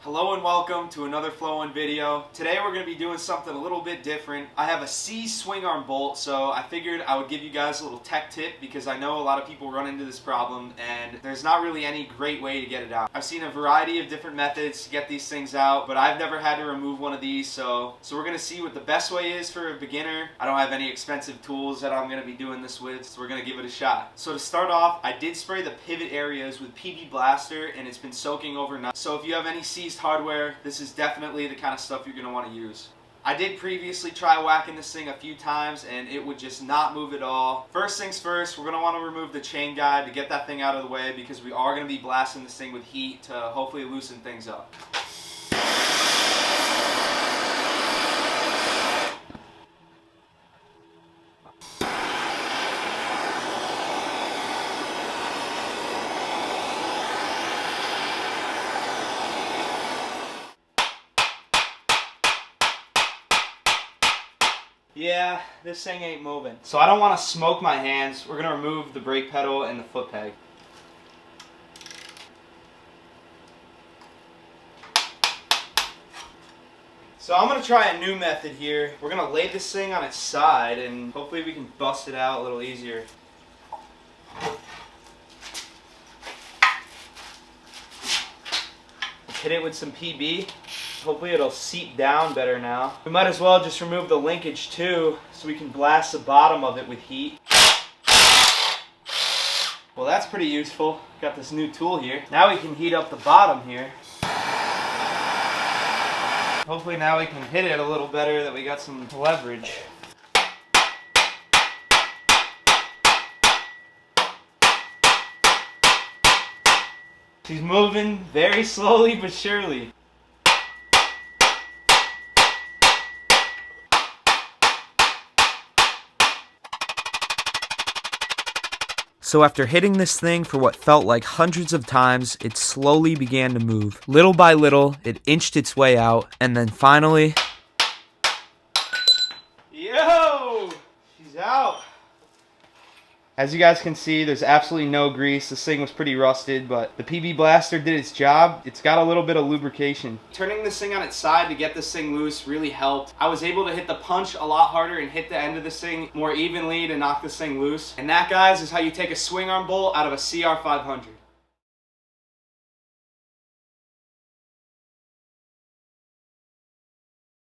Hello and welcome to another Flow On video. Today we're going to be doing something a little bit different. I have a C swing arm bolt, so I figured I would give you guys a little tech tip because I know a lot of people run into this problem and there's not really any great way to get it out. I've seen a variety of different methods to get these things out, but I've never had to remove one of these, so we're going to see what the best way is for a beginner. I don't have any expensive tools that I'm going to be doing this with, so we're going to give it a shot. So to start off, I did spray the pivot areas with PB Blaster and it's been soaking overnight. So if you have any seized hardware, this is definitely the kind of stuff you're going to want to use. I did previously try whacking this thing a few times and it would just not move at all. First things first, we're going to want to remove the chain guide to get that thing out of the way because we are going to be blasting this thing with heat to hopefully loosen things up. Yeah, this thing ain't moving. So I don't want to smoke my hands. We're going to remove the brake pedal and the foot peg. So I'm going to try a new method here. We're going to lay this thing on its side and hopefully we can bust it out a little easier. Hit it with some PB. Hopefully it'll seep down better now. We might as well just remove the linkage too so we can blast the bottom of it with heat. Well, that's pretty useful. Got this new tool here. Now we can heat up the bottom here. Hopefully now we can hit it a little better, that we got some leverage. She's moving very slowly but surely. So after hitting this thing for what felt like hundreds of times, it slowly began to move. Little by little, it inched its way out, and then finally... Yo! She's out! As you guys can see, there's absolutely no grease. This thing was pretty rusted, but the PB Blaster did its job. It's got a little bit of lubrication. Turning this thing on its side to get this thing loose really helped. I was able to hit the punch a lot harder and hit the end of this thing more evenly to knock this thing loose. And that, guys, is how you take a swing arm bolt out of a CR500.